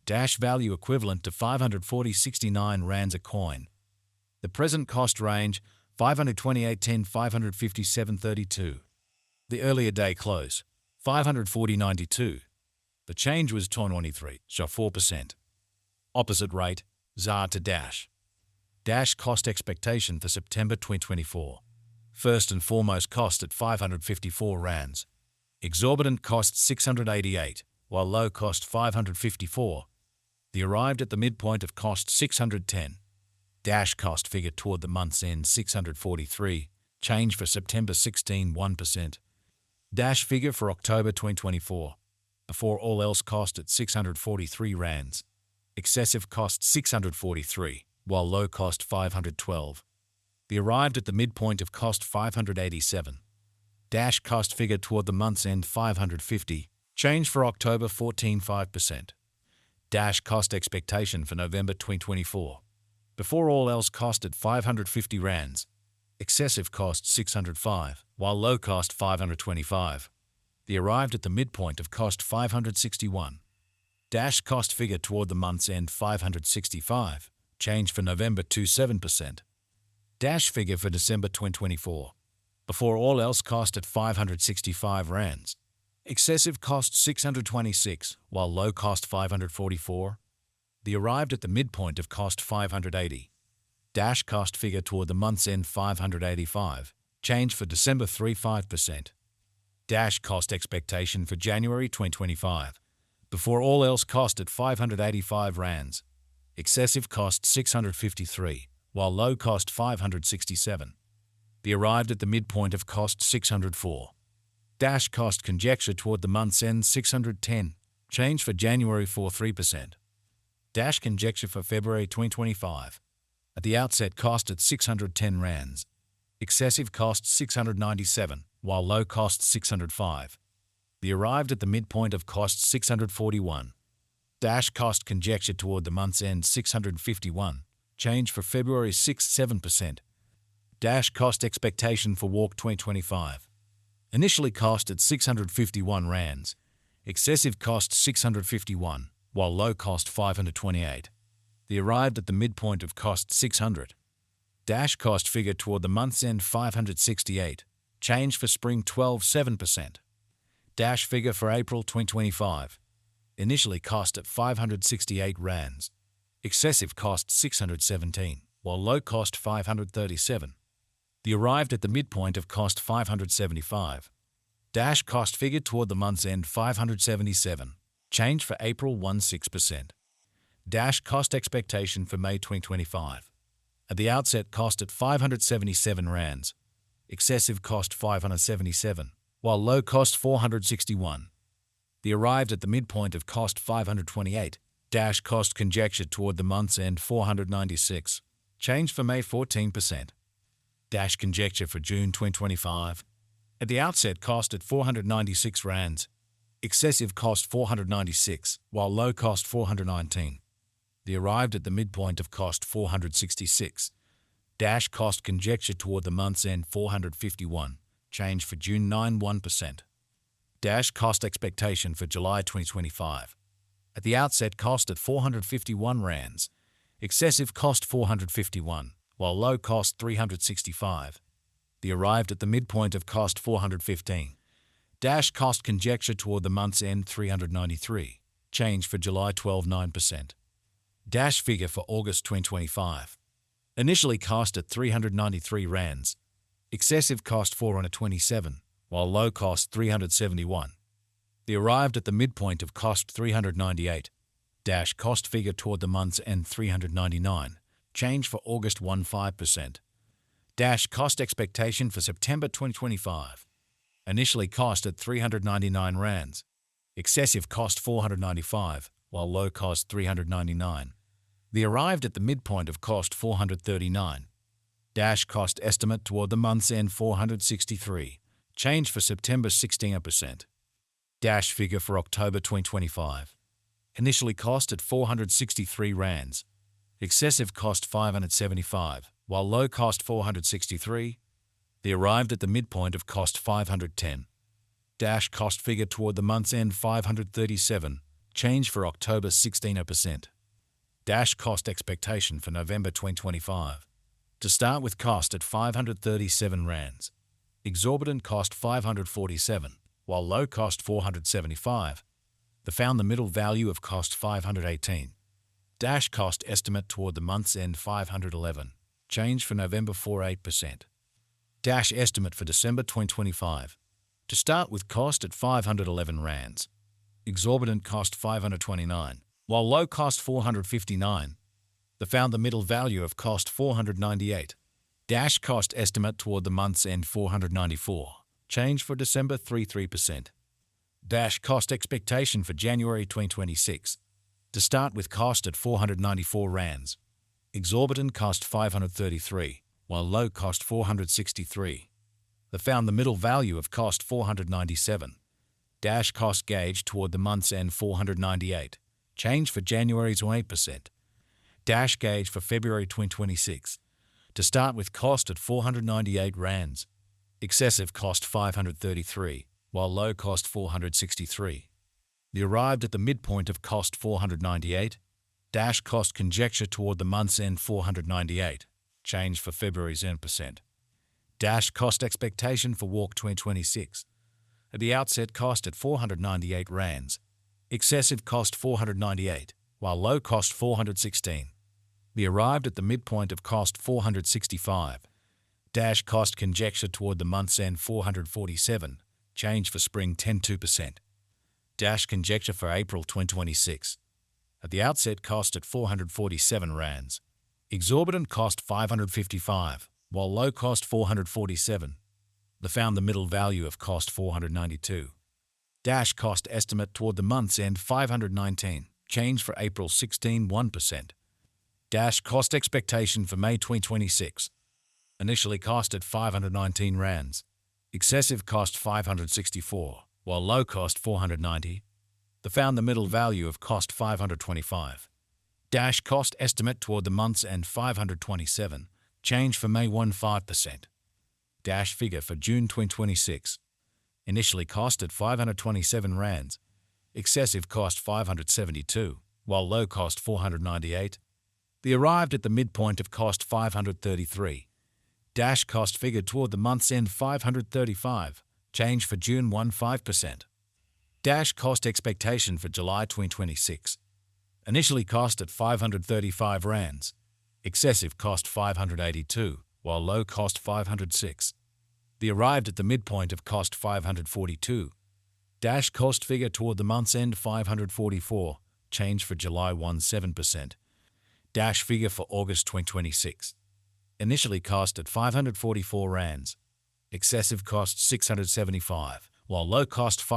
Dash value equivalent to 540.69 rands a coin. The present cost range 528.10 557.32. The earlier day close 540.92. The change was 23, so 4%. Opposite rate ZAR to Dash. Dash cost expectation for September 2024. First and foremost cost at 554 rands. Exorbitant cost 688, while low cost 554. The arrived at the midpoint of cost 610. Dash cost figure toward the month's end 643. Change for September 16 1%. Dash figure for October 2024. Before all else cost at 643 rands. Excessive cost 643, while low cost 512. The arrived at the midpoint of cost 587. Dash cost figure toward the month's end 550. Change for October 14 5%. Dash cost expectation for November 2024. Before all else cost at 550 rands. Excessive cost 605, while low cost 525. The arrived at the midpoint of cost 561. Dash cost figure toward the month's end 565. Change for November 27%. Dash figure for December 2024. Before all else cost at 565 rands. Excessive cost 626, while low cost 544. The arrived at the midpoint of cost 580. Dash cost figure toward the month's end 585. Change for December 5%. Dash cost expectation for January 2025. Before all else cost at 585 rands. Excessive cost 653, while low cost 567. The arrived at the midpoint of cost 604. Dash cost conjecture toward the month's end 610. Change for January 3%. Dash conjecture for February 2025. At the outset cost at 610 rands. Excessive cost 697, while low cost 605. The arrived at the midpoint of cost 641. Dash cost conjecture toward the month's end 651. Change for February 7%. Dash cost expectation for Walk 2025. Initially cost at 651 rands. Excessive cost 651, while low cost 528. The arrived at the midpoint of cost 600. Dash cost figure toward the month's end 568. Change for Spring 7%. Dash figure for April 2025. Initially cost at 568 rands. Excessive cost 617, while low cost 537. The arrived at the midpoint of cost 575. Dash cost figure toward the month's end 577. Change for April 6%. Dash cost expectation for May 2025. At the outset cost at 577 rands. Excessive cost 577, while low cost 461. The arrived at the midpoint of cost 528. Dash cost conjecture toward the month's end 496. Change for May 14%. Dash conjecture for June 2025. At the outset cost at 496 rands. Excessive cost 496, while low cost 419. The arrived at the midpoint of cost 466. Dash cost conjecture toward the month's end 451. Change for June 1%. Dash cost expectation for July 2025. At the outset cost at 451 rands. Excessive cost 451, while low cost 365. The arrived at the midpoint of cost 415. Dash cost conjecture toward the month's end 393. Change for July 9%. Dash figure for August 2025. Initially cost at 393 rands. Excessive cost 427, while low cost 371. The arrived at the midpoint of cost 398. Dash cost figure toward the month's end 399. Change for August 5%. Dash cost expectation for September 2025. Initially cost at 399 rands. Excessive cost 495, while low cost 399. The arrived at the midpoint of cost 439. Dash cost estimate toward the month's end 463. Change for September 16%. Dash figure for October 2025. Initially cost at 463 rands. Excessive cost 575, while low cost 463. The arrived at the midpoint of cost 510. Dash cost figure toward the month's end 537. Change for October 16%. Dash cost expectation for November 2025. To start with, cost at 537 rands. Exorbitant cost 547, while low cost 475. The found the middle value of cost 518. Dash cost estimate toward the month's end 511. Change for November 48%. Dash estimate for December 2025. To start with, cost at 511 rands. Exorbitant cost 529, while low cost 459. The found the middle value of cost 498. Dash cost estimate toward the month's end 494. Change for December 33%. Dash cost expectation for January 2026. To start with, cost at 494 rands. Exorbitant cost 533, while low cost 463. The found the middle value of cost 497. Dash cost gauge toward the month's end 498. Change for January's 8%. Dash gauge for February 2026. To start with, cost at 498 rands. Excessive cost 533, while low cost 463. The arrived at the midpoint of cost 498. Dash cost conjecture toward the month's end 498. Change for February's 10%. Dash cost expectation for walk 2026. At the outset, cost at 498 rands. Excessive cost 498, while low cost 416. The arrived at the midpoint of cost 465. Dash cost conjecture toward the month's end 447. Change for spring 10.2%. Dash conjecture for April 2026. At the outset, cost at 447 rands. Exorbitant cost 555, while low cost 447. The found the middle value of cost 492. Dash cost estimate toward the month's end 519. Change for April 1%. Dash cost expectation for May 2026. Initially cost at 519 rands. Excessive cost 564, while low cost 490. The found the middle value of cost 525. Dash cost estimate toward the month's end 527. Change for May 5%. Dash figure for June 2026. Initially cost at 527 rands. Excessive cost 572, while low cost 498. The arrived at the midpoint of cost 533. Dash cost figure toward the month's end 535. Change for June 5%. Dash cost expectation for July 2026. Initially cost at 535 rands. Excessive cost 582, while low cost 506. The arrived at the midpoint of cost 542. Dash cost figure toward the month's end 544. Change for July 7%. Dash figure for August 2026. Initially cost at 544 rands. Excessive cost 675, while low cost 5